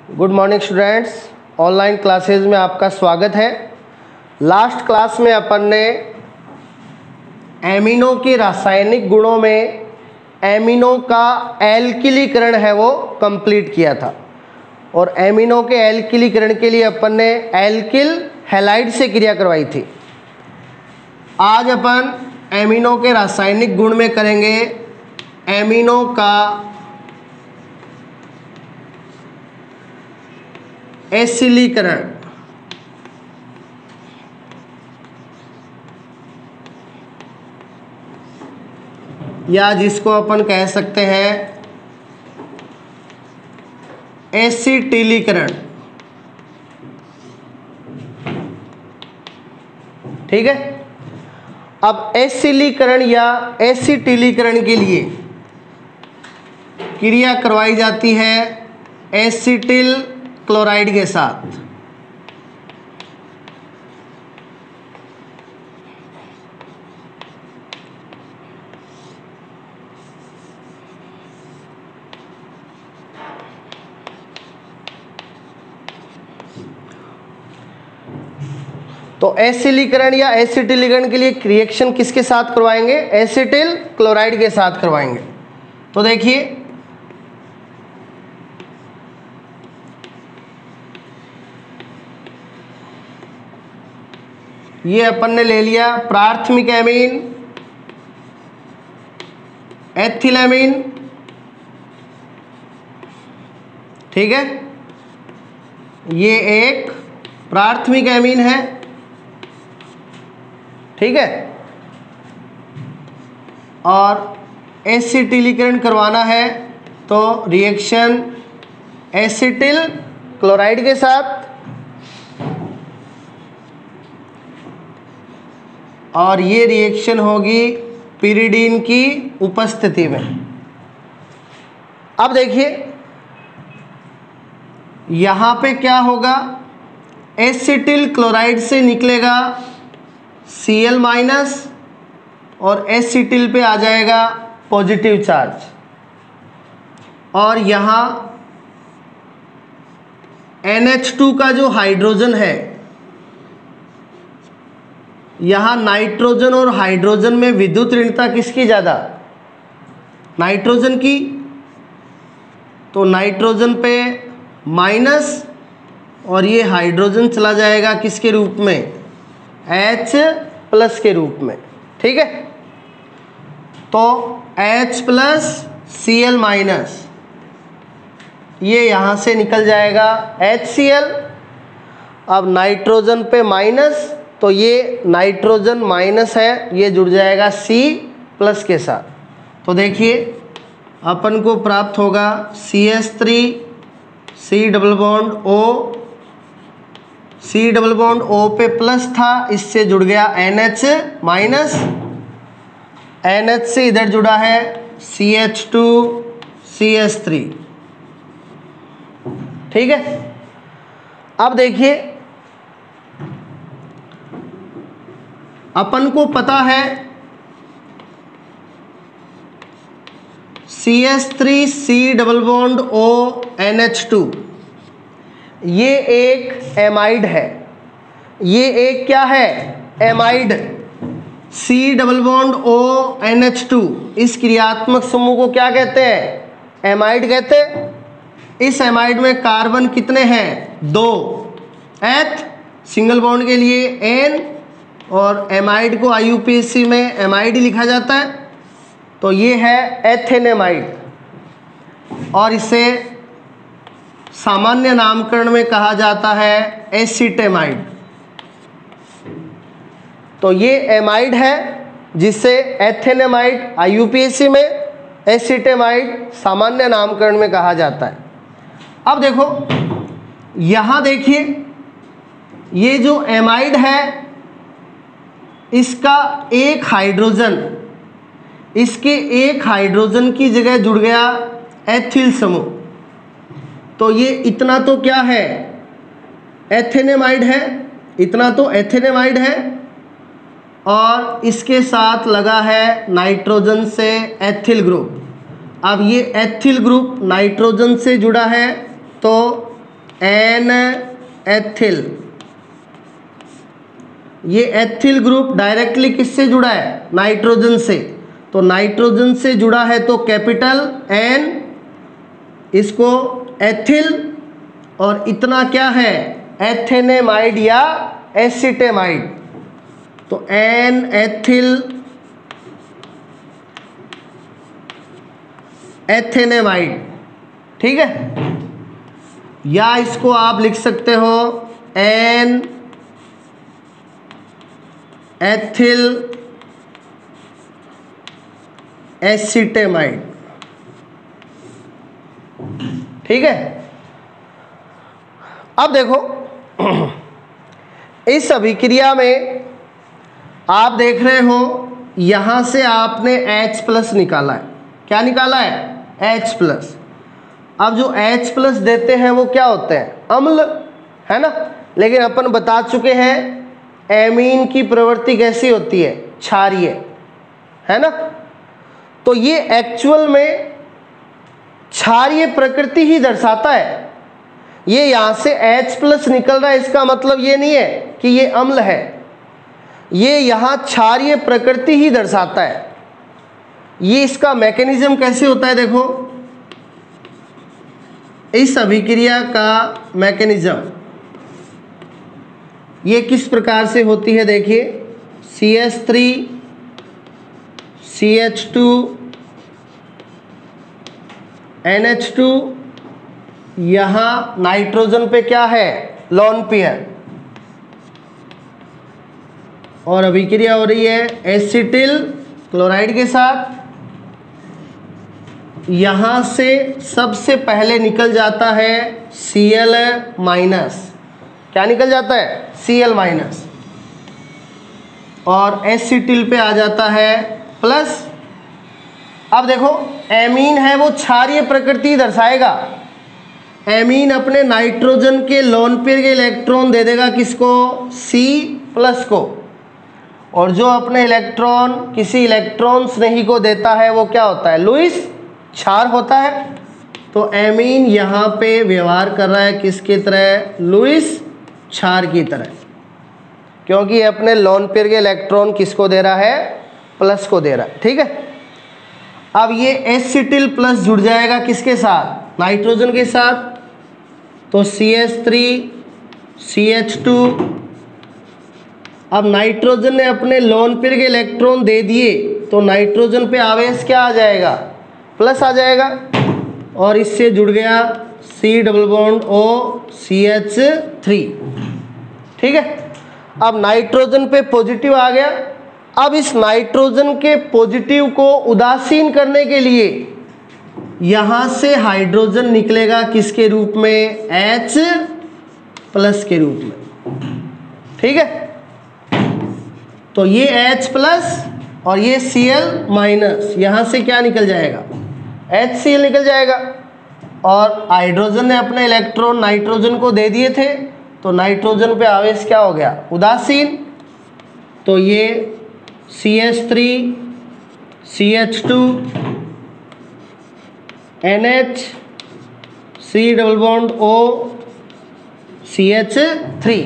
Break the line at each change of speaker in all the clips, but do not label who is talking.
Good morning students, online classes में आपका स्वागत है। लास्ट क्लास में अपन ने एमिनो के रासायनिक गुणों में एमिनो का एल्किलीकरण है वो कंप्लीट किया था और एमिनो के एल्किलीकरण के लिए अपन ने एल्किल हैलाइड से क्रिया करवाई थी। आज अपन एमिनो के रासायनिक गुण में करेंगे एमिनो का एसिलीकरण या जिसको अपन कह सकते हैं एसिटिलीकरण। ठीक है, अब एसिलीकरण या एसिटिलीकरण के लिए क्रिया करवाई जाती है एसिटिल क्लोराइड के साथ। तो एसिलीकरण या एसिटिलीकरण के लिए रिएक्शन किसके साथ करवाएंगे? एसिटिल क्लोराइड के साथ करवाएंगे। तो देखिए, ये अपन ने ले लिया प्राथमिक एमीन एथिलएमीन। ठीक है, ये एक प्राथमिक एमीन है। ठीक है, और एसिटिलीकरण करवाना है तो रिएक्शन एसिटिल क्लोराइड के साथ और ये रिएक्शन होगी पिरिडीन की उपस्थिति में। अब देखिए यहाँ पे क्या होगा, एसिटिल क्लोराइड से निकलेगा Cl माइनस और एसिटिल पे आ जाएगा पॉजिटिव चार्ज, और यहाँ NH2 का जो हाइड्रोजन है, यहाँ नाइट्रोजन और हाइड्रोजन में विद्युत ऋणता किसकी ज़्यादा? नाइट्रोजन की। तो नाइट्रोजन पे माइनस और ये हाइड्रोजन चला जाएगा किसके रूप में? H प्लस के रूप में। ठीक है, तो H प्लस Cl माइनस ये यहाँ से निकल जाएगा HCl। अब नाइट्रोजन पे माइनस, तो ये नाइट्रोजन माइनस है, ये जुड़ जाएगा C प्लस के साथ। तो देखिए अपन को प्राप्त होगा CH3 C double bond O, C double bond O पे प्लस था, इससे जुड़ गया NH माइनस, NH से इधर जुड़ा है CH2 CH3। ठीक है, अब देखिए अपन को पता है CH3 C double bond O NH2 ये एक एमाइड है। ये एक क्या है? Amide. C double bond O NH2 इस क्रियात्मक समूह को क्या कहते हैं? एमाइड कहते हैं। इस एमाइड में कार्बन कितने हैं? 2। H सिंगल बॉन्ड के लिए N, और एमाइड को IUPAC में एमाइड लिखा जाता है। तो ये है एथेनेमाइड, और इसे सामान्य नामकरण में कहा जाता है एसिटेमाइड। तो ये एमाइड है जिसे एथेनेमाइड IUPAC में, एसिटेमाइड सामान्य नामकरण में कहा जाता है। अब देखो यहाँ देखिए, ये जो एमाइड है इसका एक हाइड्रोजन, इसके एक हाइड्रोजन की जगह जुड़ गया एथिल समूह। तो ये इतना तो क्या है? एथेनेमाइड है। इतना तो एथेनेमाइड है, और इसके साथ लगा है नाइट्रोजन से एथिल ग्रुप। अब ये एथिल ग्रुप नाइट्रोजन से जुड़ा है तो एन एथिल। ये एथिल ग्रुप डायरेक्टली किससे जुड़ा है? नाइट्रोजन से। तो नाइट्रोजन से जुड़ा है तो कैपिटल एन, इसको एथिल, और इतना क्या है? एथेनेमाइड या एसिटेमाइड। तो एन एथिल एथेनेमाइड, ठीक है। या इसको आप लिख सकते हो एन एथिल एसिटेमाइड, ठीक है। अब देखो इस अभिक्रिया में आप देख रहे हो यहां से आपने H प्लस निकाला है। क्या निकाला है? H plus. अब जो H प्लस देते हैं वो क्या होते हैं? अम्ल, है ना। लेकिन अपन बता चुके हैं एमीन की प्रवृत्ति कैसी होती है? क्षारीय, है ना। तो ये एक्चुअल में क्षारीय प्रकृति ही दर्शाता है। ये यहाँ से H प्लस निकल रहा है, इसका मतलब ये नहीं है कि ये अम्ल है, ये यहाँ क्षारीय प्रकृति ही दर्शाता है। ये इसका मैकेनिज्म कैसे होता है? देखो इस अभिक्रिया का मैकेनिज्म ये किस प्रकार से होती है? देखिए CH3 CH2 NH2, यहाँ नाइट्रोजन पे क्या है? लोन पेयर, और अभिक्रिया हो रही है एसिटिल क्लोराइड के साथ। यहाँ से सबसे पहले निकल जाता है Cl माइनस। क्या निकल जाता है? Cl माइनस, और एसिटिल पे आ जाता है प्लस। अब देखो एमीन है वो क्षारीय प्रकृति दर्शाएगा। एमीन अपने नाइट्रोजन के लोन पेयर के इलेक्ट्रॉन दे देगा किसको? C प्लस को, और जो अपने इलेक्ट्रॉन किसी इलेक्ट्रॉन स्नेही को देता है वो क्या होता है? लुईस क्षार होता है। तो एमीन यहाँ पे व्यवहार कर रहा है किसकी तरह? लुईस क्षार की तरह, क्योंकि ये अपने लोन पेयर के इलेक्ट्रॉन किसको दे रहा है? प्लस को दे रहा है, ठीक है। अब ये एसिटिल प्लस जुड़ जाएगा किसके साथ? नाइट्रोजन के साथ। तो CH3 CH2, अब नाइट्रोजन ने अपने लोन पेयर के इलेक्ट्रॉन दे दिए तो नाइट्रोजन पे आवेश क्या आ जाएगा? प्लस आ जाएगा, और इससे जुड़ गया C double bond O CH3, ठीक है। अब नाइट्रोजन पे पॉजिटिव आ गया। अब इस नाइट्रोजन के पॉजिटिव को उदासीन करने के लिए यहाँ से हाइड्रोजन निकलेगा किसके रूप में? H प्लस के रूप में, ठीक है। तो ये H प्लस और ये Cl माइनस, यहाँ से क्या निकल जाएगा? HCl निकल जाएगा। और हाइड्रोजन ने अपने इलेक्ट्रॉन नाइट्रोजन को दे दिए थे तो नाइट्रोजन पे आवेश क्या हो गया? उदासीन। तो ये CH3 CH2 NH C double bond O CH3,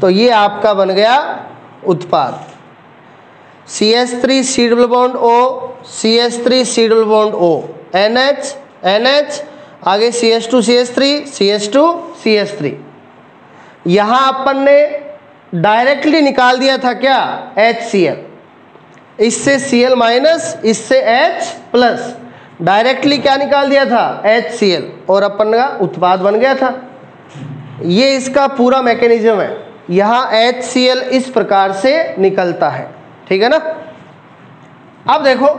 तो ये आपका बन गया उत्पाद CH3 C double bond O CH3 C double bond O NH NH, आगे CH2 CH3 CH2 CH3। यहाँ अपन ने डायरेक्टली निकाल दिया था क्या? HCl, इससे Cl माइनस, इससे H प्लस, डायरेक्टली क्या निकाल दिया था? HCl, और अपन का उत्पाद बन गया था। ये इसका पूरा मैकेनिज्म है। यहाँ HCl इस प्रकार से निकलता है, ठीक है ना। अब देखो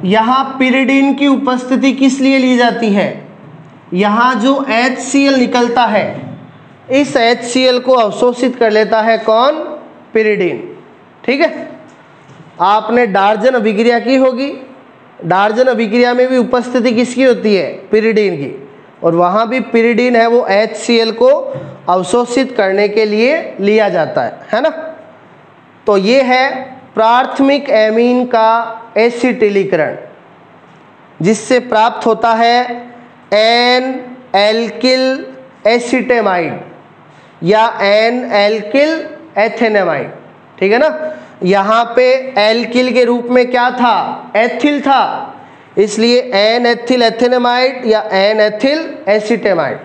यहाँ पिरिडीन की उपस्थिति किस लिए ली जाती है? यहाँ जो HCl निकलता है इस HCl को अवशोषित कर लेता है कौन? पिरिडीन, ठीक है। आपने डार्जन अभिक्रिया की होगी, डार्जन अभिक्रिया में भी उपस्थिति किसकी होती है? पिरिडीन की, और वहाँ भी पिरिडीन है वो HCl को अवशोषित करने के लिए लिया जाता है ना। तो ये है प्राथमिक एमीन का एसिटिलीकरण, जिससे प्राप्त होता है एन एल्किल एसिटेमाइड या एन एल्किल एथेनेमाइड, ठीक है ना। यहाँ पे एल्किल के रूप में क्या था, एथिल था, इसलिए एन एथिल एथेनेमाइड या एन एथिल एसिटेमाइड।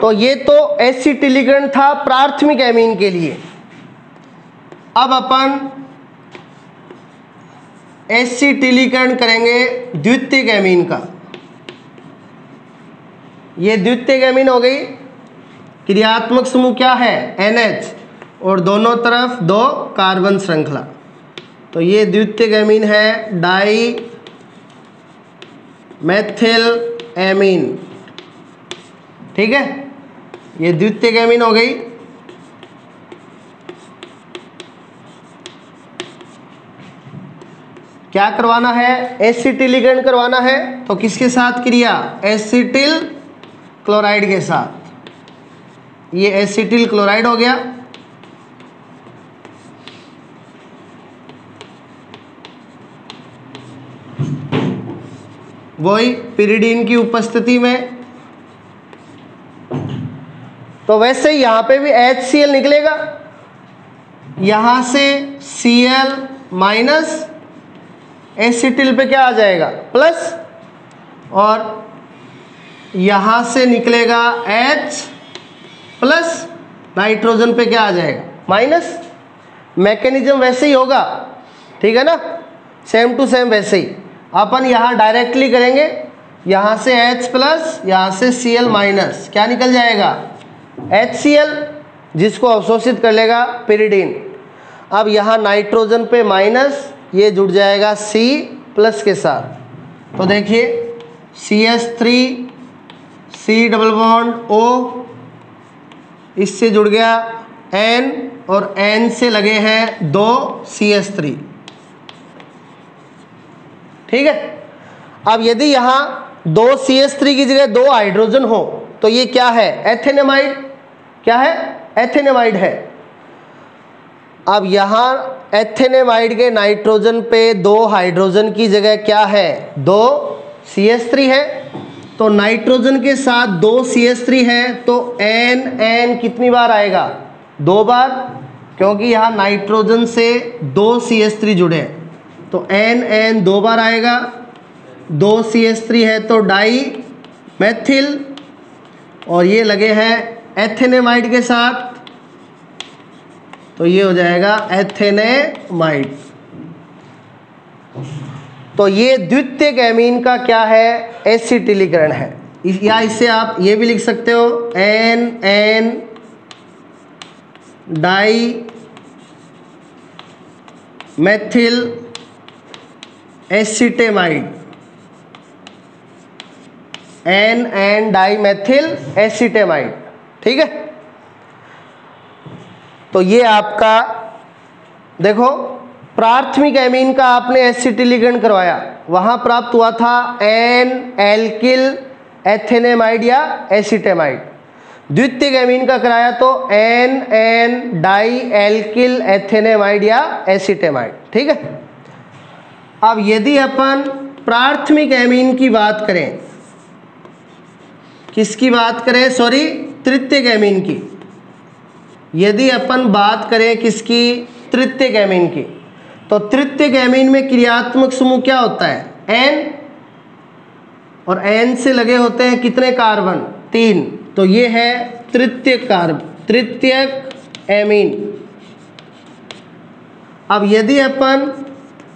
तो ये तो एसिटिलीकरण था प्राथमिक एमीन के लिए। अब अपन एसिटिलीकरण करेंगे द्वितीयक एमीन का। ये द्वितीयक एमीन हो गई, क्रियात्मक समूह क्या है, NH, और दोनों तरफ 2 कार्बन श्रृंखला। तो ये द्वितीयक एमीन है डाई मेथिल एमीन, ठीक है। ये द्वितीयक एमीन हो गई। क्या करवाना है, एसिटिलीकरण करवाना है, तो किसके साथ क्रिया, एसिटिल क्लोराइड के साथ। ये एसिटिल क्लोराइड हो गया। वही पिरिडीन की उपस्थिति में। तो वैसे ही यहां पे भी HCl निकलेगा, यहां से Cl माइनस एसिटिल पे क्या आ जाएगा, प्लस, और यहां से निकलेगा H प्लस, नाइट्रोजन पे क्या आ जाएगा, माइनस। मैकेनिज्म वैसे ही होगा, ठीक है ना, सेम टू सेम वैसे ही। अपन यहां डायरेक्टली करेंगे, यहां से H प्लस, यहां से Cl माइनस, क्या निकल जाएगा, HCl, जिसको अवशोषित कर लेगा पिरिडीन। अब यहाँ नाइट्रोजन पे माइनस, ये जुड़ जाएगा C प्लस के साथ। तो देखिए CH3 C double bond O, इससे जुड़ गया N, और N से लगे हैं 2 CH3, ठीक है। अब यदि यहाँ 2 CH3 की जगह 2 हाइड्रोजन हो तो ये क्या है, एथेनेमाइड, क्या है, एथेनेमाइड है। अब यहाँ एथेनेमाइड के नाइट्रोजन पे 2 हाइड्रोजन की जगह क्या है, 2 CH3 है। तो नाइट्रोजन के साथ 2 CH3 है, तो N कितनी बार आएगा, 2 बार, क्योंकि यहाँ नाइट्रोजन से 2 CH3 जुड़े हैं, तो N 2 बार आएगा। 2 CH3 है तो डाई मेथिल, और ये लगे हैं एथेनेमाइड के साथ, तो ये हो जाएगा एथेनेमाइड। तो ये द्वितीयक एमीन का क्या है, एसिटिलीकरण है। या इससे आप ये भी लिख सकते हो N di methyl acetamide, N di methyl acetamide, ठीक है। तो ये आपका देखो, प्राथमिक एमीन का आपने एसिटिलीकरण करवाया, वहां प्राप्त हुआ था N एल्किल एथेनेमाइड या एसिटेमाइड। द्वितीयक एमीन का कराया तो N डाई एल्किल एथेनेमाइड या एसिटेमाइड, ठीक है। अब यदि अपन प्राथमिक एमीन की बात करें, किसकी बात करें, सॉरी, तृतीयक एमीन की। यदि अपन बात करें किसकी, तृतीयक एमीन की, तो तृतीयक एमीन में क्रियात्मक समूह क्या होता है, N, और N से लगे होते हैं कितने कार्बन, 3। तो ये है तृतीयक एमीन। अब यदि अपन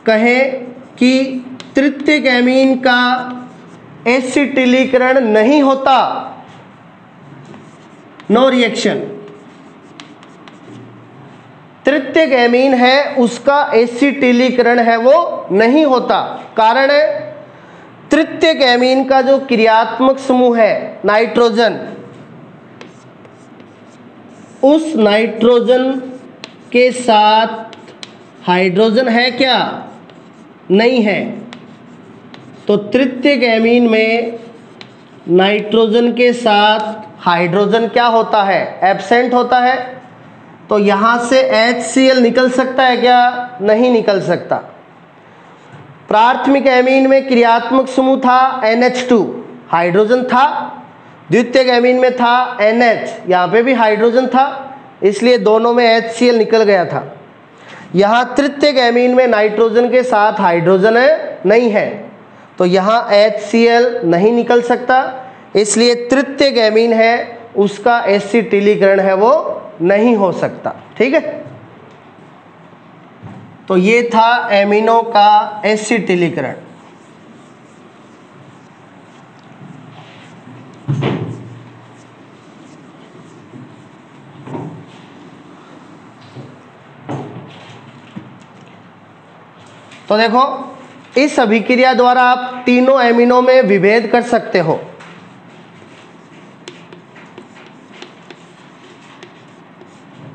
कहें कि तृतीयक एमीन का एसिटिलीकरण नहीं होता, नो रिएक्शन, तृतीयक एमीन है उसका एसिटिलीकरण है वो नहीं होता। कारण है, तृतीयक एमीन का जो क्रियात्मक समूह है नाइट्रोजन, उस नाइट्रोजन के साथ हाइड्रोजन है क्या, नहीं है। तो तृतीयक एमीन में नाइट्रोजन के साथ हाइड्रोजन क्या होता है, एब्सेंट होता है। तो यहाँ से HCl निकल सकता है क्या, नहीं निकल सकता। प्राथमिक एमीन में क्रियात्मक समूह था NH2, हाइड्रोजन था। द्वितीयक एमीन में था NH, यहाँ पे भी हाइड्रोजन था, इसलिए दोनों में HCl निकल गया था। यहाँ तृतीयक एमीन में नाइट्रोजन के साथ हाइड्रोजन नहीं है, तो यहाँ HCl नहीं निकल सकता, इसलिए तृतीयक एमीन है उसका एसिटिलीकरण है वो नहीं हो सकता। ठीक है, तो ये था एमिनो का एसिटिलीकरण। तो देखो, इस अभिक्रिया द्वारा आप तीनों एमिनो में विभेद कर सकते हो।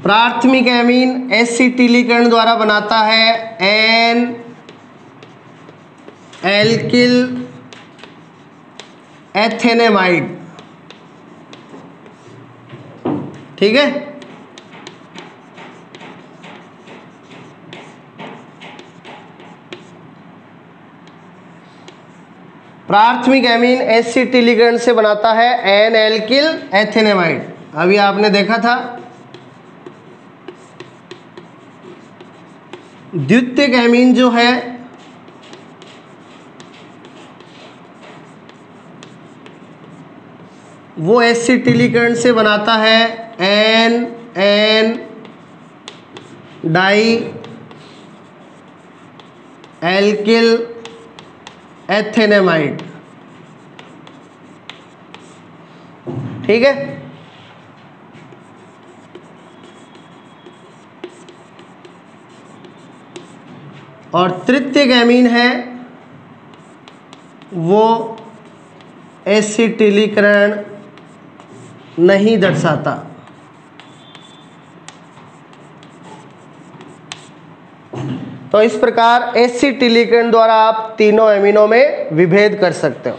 प्राथमिक एमीन एसिटिलीकरण द्वारा बनाता है एन एल्किल एथेनेमाइड। ठीक है, प्राथमिक एमीन एसिटिलीकरण से बनाता है एन एल्किल एथेनेमाइड। अभी आपने देखा था। द्वितीयक एमीन जो है वो एसिटिलीकरण से बनाता है एन एन डाई एल्किल एथेनेमाइड। ठीक है, और तृतीयक एमीन है वो एसिटिलीकरण नहीं दर्शाता। तो इस प्रकार एसिटिलीकरण द्वारा आप तीनों एमिनो में विभेद कर सकते हो।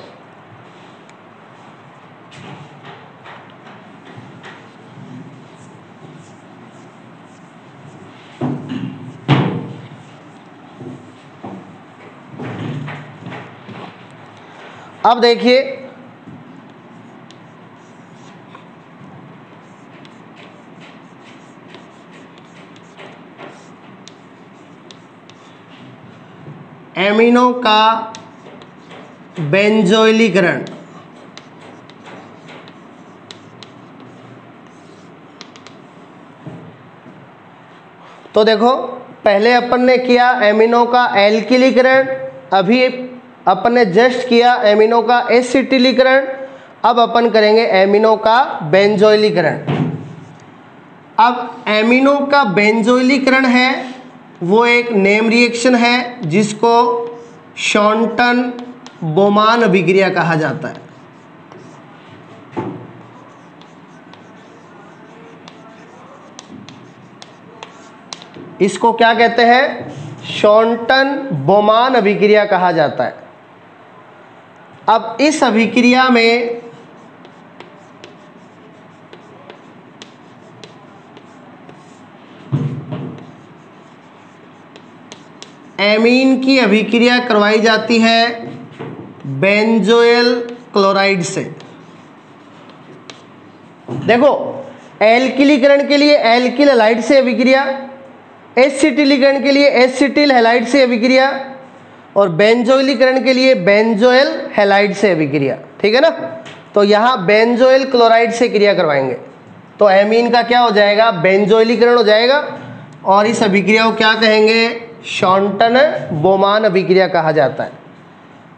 अब देखिए, एमिनो का बेंजोइलीकरण। तो देखो, पहले अपन ने किया एमिनो का एल्किलीकरण, अभी अपन ने जस्ट किया एमिनो का एसिटिलीकरण, अब अपन करेंगे एमिनो का बेंजोइलीकरण। अब एमिनो का बेंजोइलीकरण है वो एक नेम रिएक्शन है जिसको शॉन्टन बोमान अभिक्रिया कहा जाता है। इसको क्या कहते हैं, शॉन्टन बोमान अभिक्रिया कहा जाता है। अब इस अभिक्रिया में एमीन की अभिक्रिया करवाई जाती है बेंजोइल क्लोराइड से। देखो, एल्किलीकरण के लिए एल्किल हैलाइड से अभिक्रिया, एसिटिलीकरण के लिए एसिटिल हैलाइड से अभिक्रिया, और बेंजोइलीकरण के लिए बेंजोइल हैलाइड से अभिक्रिया। ठीक है ना, तो यहाँ बेंजोइल क्लोराइड से क्रिया करवाएंगे तो एमीन का क्या हो जाएगा, बेंजोइलीकरण हो जाएगा, और इस अभिक्रिया को क्या कहेंगे, शॉन्टन बोमान अभिक्रिया कहा जाता है।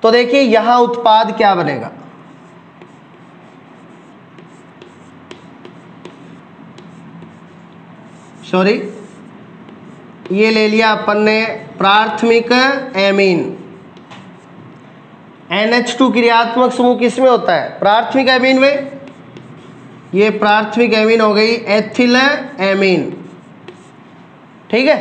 तो देखिए यहां उत्पाद क्या बनेगा, सॉरी ये ले लिया अपन ने प्राथमिक एमीन। NH2 क्रियात्मक समूह किस में होता है, प्राथमिक एमीन में। ये प्राथमिक एमीन हो गई एथिल एमीन। ठीक है,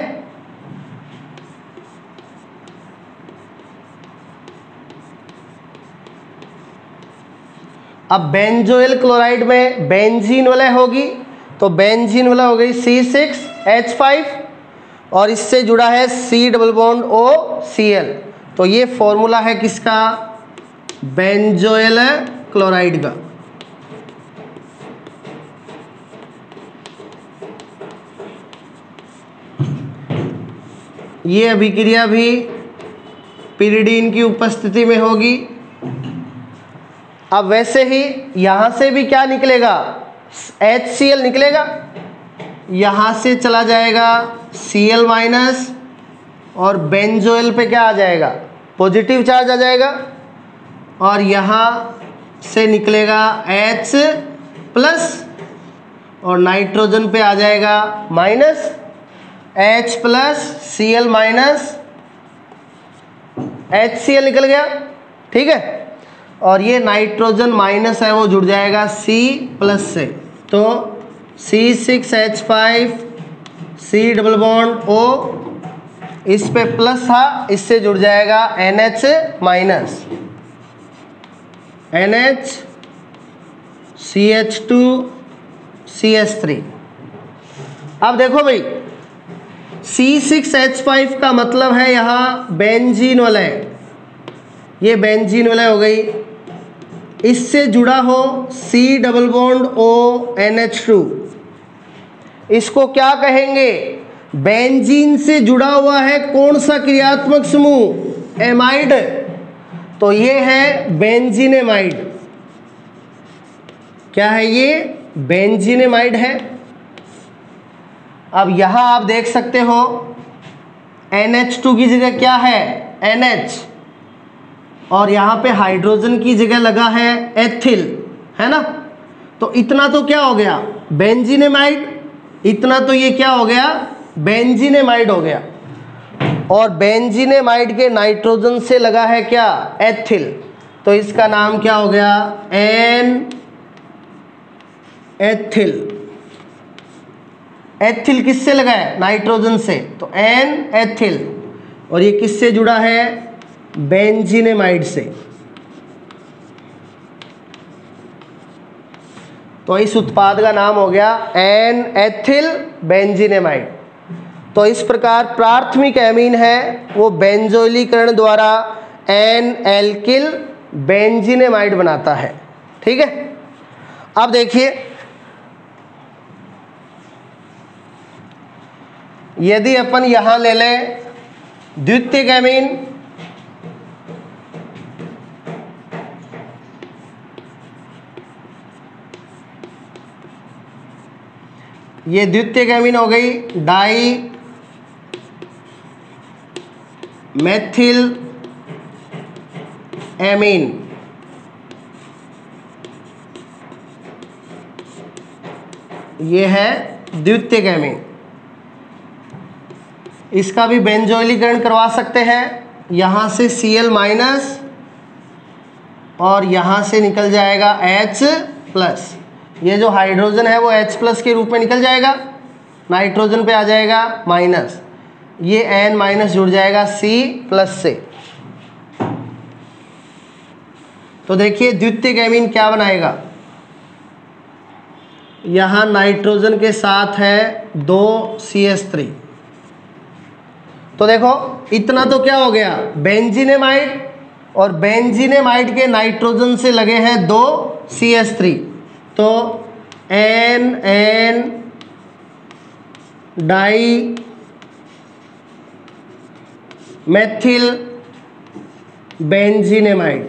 अब बेंजोइल क्लोराइड में बेंजीन वलय होगी, तो बेंजीन वलय हो गई C6H5 और इससे जुड़ा है C डबल बॉन्ड OCl। तो ये फॉर्मूला है किसका? बेंजोइल क्लोराइड का। ये अभिक्रिया भी पिरिडीन की उपस्थिति में होगी। अब वैसे ही यहां से भी क्या निकलेगा? HCl निकलेगा, यहां से चला जाएगा Cl माइनस और बेंजोइल पे क्या आ जाएगा? पॉजिटिव चार्ज आ जाएगा और यहाँ से निकलेगा H प्लस और नाइट्रोजन पे आ जाएगा minus, H plus Cl minus HCl निकल गया, ठीक है। और ये नाइट्रोजन माइनस है वो जुड़ जाएगा C प्लस से, तो C6H5 C double bond O, इस पे प्लस था, इससे जुड़ जाएगा NH minus, NH CH2 CH3। अब देखो भाई C6H5 का मतलब है यहाँ बेंजीन वलय, ये बेंजीन वलय हो गई, इससे जुड़ा हो C double bond O NH2, इसको क्या कहेंगे? बेंजीन से जुड़ा हुआ है कौन सा क्रियात्मक समूह? एमाइड, तो ये है बेंजीनेमाइड। क्या है ये? बेंजीनेमाइड है। अब यहां आप देख सकते हो NH2 की जगह क्या है? NH, और यहाँ पे हाइड्रोजन की जगह लगा है एथिल, है ना। तो इतना तो क्या हो गया? बेंजीनेमाइड। इतना तो ये क्या हो गया? बेंजीनेमाइड हो गया। और बेंजीनेमाइड के नाइट्रोजन से लगा है क्या? एथिल, तो इसका नाम क्या हो गया? N ethyl. एथिल किससे लगा है? नाइट्रोजन से, तो एन एथिल। और ये किससे जुड़ा है? बेंजीनेमाइड से। तो इस उत्पाद का नाम हो गया एन एथिल बेंजीनेमाइड। तो इस प्रकार प्राथमिक एमीन है वो बेंजोइलीकरण द्वारा एन एल्किल बेंजीनेमाइड बनाता है, ठीक है। अब देखिए, यदि अपन यहां ले लें द्वितीयक एमीन, ये द्वितीयक एमीन हो गई डाई मेथिल एमीन, ये है द्वितीयक एमीन। इसका भी बेंजोइलीकरण करवा सकते हैं, यहाँ से Cl माइनस और यहाँ से निकल जाएगा H प्लस। ये जो हाइड्रोजन है वो H प्लस के रूप में निकल जाएगा, नाइट्रोजन पे आ जाएगा माइनस, ये N माइनस जुड़ जाएगा C प्लस से। तो देखिए द्वितीयक एमीन क्या बनाएगा? यहाँ नाइट्रोजन के साथ है 2 CH3। तो देखो इतना तो क्या हो गया? बेंजीनेमाइड, और बेंजीनेमाइड के नाइट्रोजन से लगे हैं 2 CH3, तो NN डाई मेथिल बेंजीनेमाइड।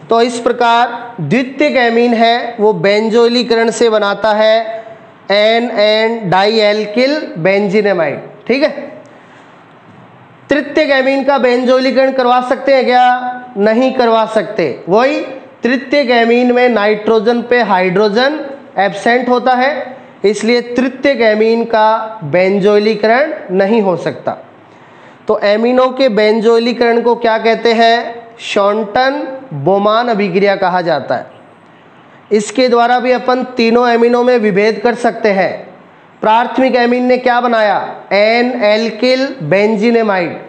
तो इस प्रकार द्वितीयक एमीन है वो बेंजोइलीकरण से बनाता है NN डाई एल्किल बेंजीनेमाइड, ठीक है। तृतीयक एमीन का बेंजोइलीकरण करवा सकते हैं क्या? नहीं करवा सकते। वही तृतीयक एमीन में नाइट्रोजन पे हाइड्रोजन एब्सेंट होता है, इसलिए तृतीयक एमीन का बेंजोइलीकरण नहीं हो सकता। तो एमीनों के बेंजोइलीकरण को क्या कहते हैं? शॉन्टन बोमान अभिक्रिया कहा जाता है। इसके द्वारा भी अपन तीनों एमीनों में विभेद कर सकते हैं। प्राथमिक एमीन ने क्या बनाया? N alkyl benzenamide.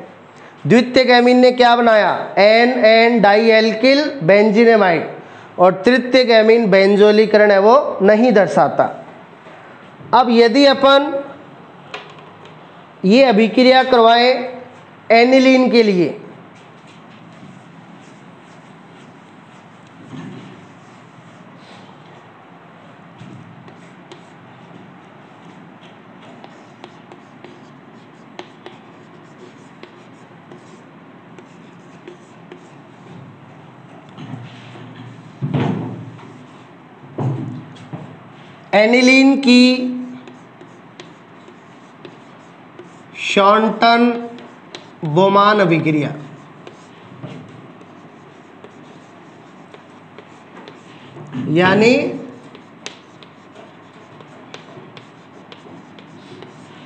द्वितीयक एमीन ने क्या बनाया, एन डाई एल्किल बेंजीनेमाइड, और तृतीयक एमीन बेंजोलीकरण है वो नहीं दर्शाता। अब यदि अपन ये अभिक्रिया करवाएं एनिलीन के लिए, एनिलीन की शॉर्टन बोमान अभिक्रिया, यानी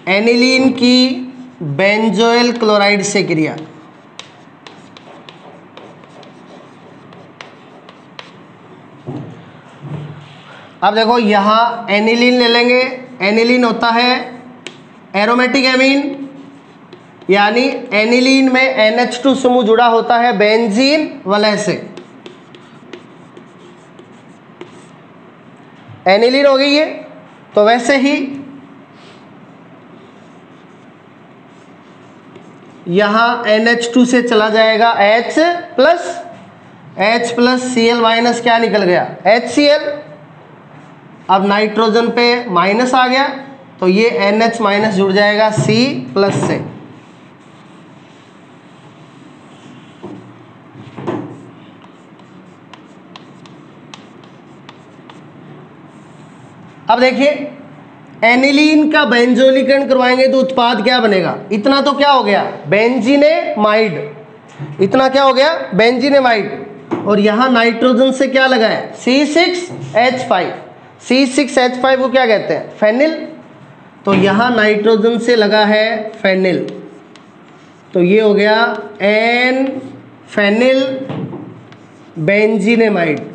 एनिलीन की बेंजोइल क्लोराइड से क्रिया, अब देखो यहाँ एनिलीन ले लेंगे। एनिलीन होता है एरोमेटिक एमीन, यानी एनिलीन में NH2 समूह जुड़ा होता है बेंजीन वलय से। एनिलीन हो गई है, तो वैसे ही यहाँ NH2 से चला जाएगा H प्लस Cl माइनस क्या निकल गया, HCl। अब नाइट्रोजन पे माइनस आ गया, तो ये NH माइनस जुड़ जाएगा C प्लस से। अब देखिए एनिलीन का बेंजोलीकरण करवाएंगे तो उत्पाद क्या बनेगा, इतना तो क्या हो गया बेंजीनेमाइड, इतना क्या हो गया बेंजीनेमाइड, और यहाँ नाइट्रोजन से क्या लगा है C6H5, C6H5 को क्या कहते हैं फेनिल, तो यहाँ नाइट्रोजन से लगा है फेनिल, तो ये हो गया एन फेनिल बेंजीनेमाइड।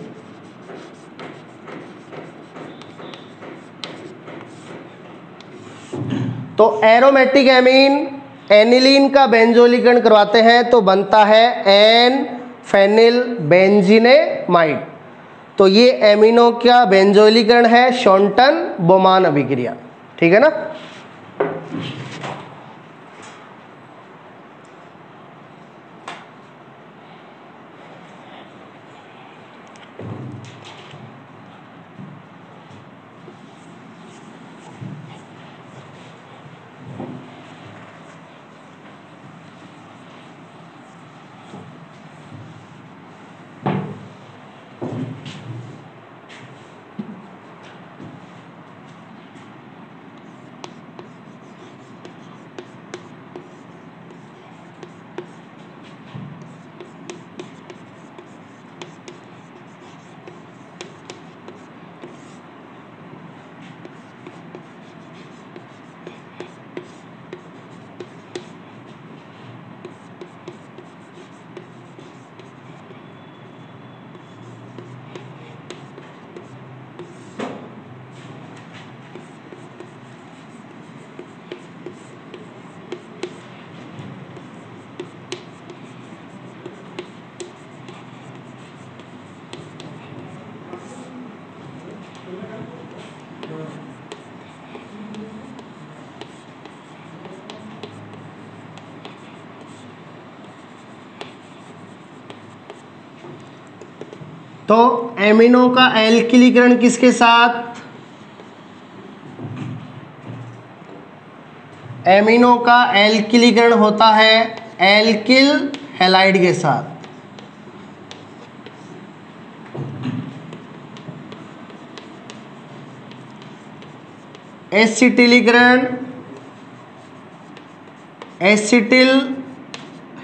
तो एरोमेटिक एमीन एनिलीन का बेंजोलीकरण करवाते हैं तो बनता है एन फेनिल बेंजीनेमाइड। तो ये एमिनो का बेंजोलीकरण है शॉर्टन बोमान अभिक्रिया, ठीक है ना। तो एमिनो का एल्किलीकरण किसके साथ, एमिनो का एल्किलीकरण होता है एल्किल हैलाइड के साथ। एसिटिलीकरण एसिटिल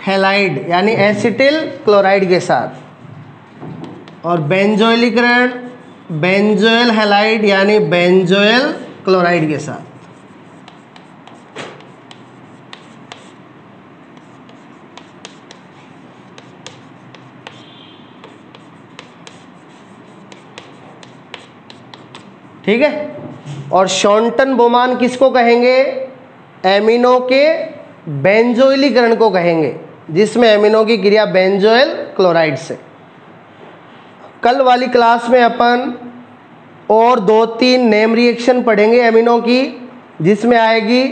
हैलाइड यानी एसिटिल क्लोराइड के साथ, और बेंजोइलीकरण बेंजोइल हैलाइड यानी बेंजोइल क्लोराइड के साथ। ठीक है। और शॉर्टन बोमान किसको कहेंगे, एमिनो के बेंजोइलीकरण को कहेंगे। जिसमें एमिनो की क्रिया बेंजोइल क्लोराइड से। कल वाली क्लास में अपन और 2-3 नेम रिएक्शन पढ़ेंगे एमिनो की, जिसमें आएगी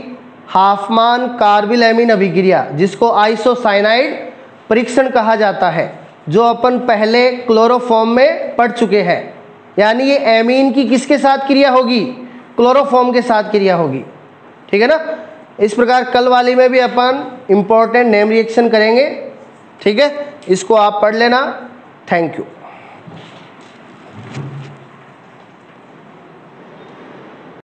हाफमान कार्बिल एमीन अभिक्रिया, जिसको आइसोसाइनाइड परीक्षण कहा जाता है, जो अपन पहले क्लोरोफॉर्म में पढ़ चुके हैं। यानी ये एमीन की किसके साथ क्रिया होगी? क्लोरोफॉर्म के साथ क्रिया होगी। ठीक है ना। इस प्रकार कल वाली में भी अपन इंपॉर्टेंट नेम रिएक्शन करेंगे। ठीक है, इसको आप पढ़ लेना। Thank you.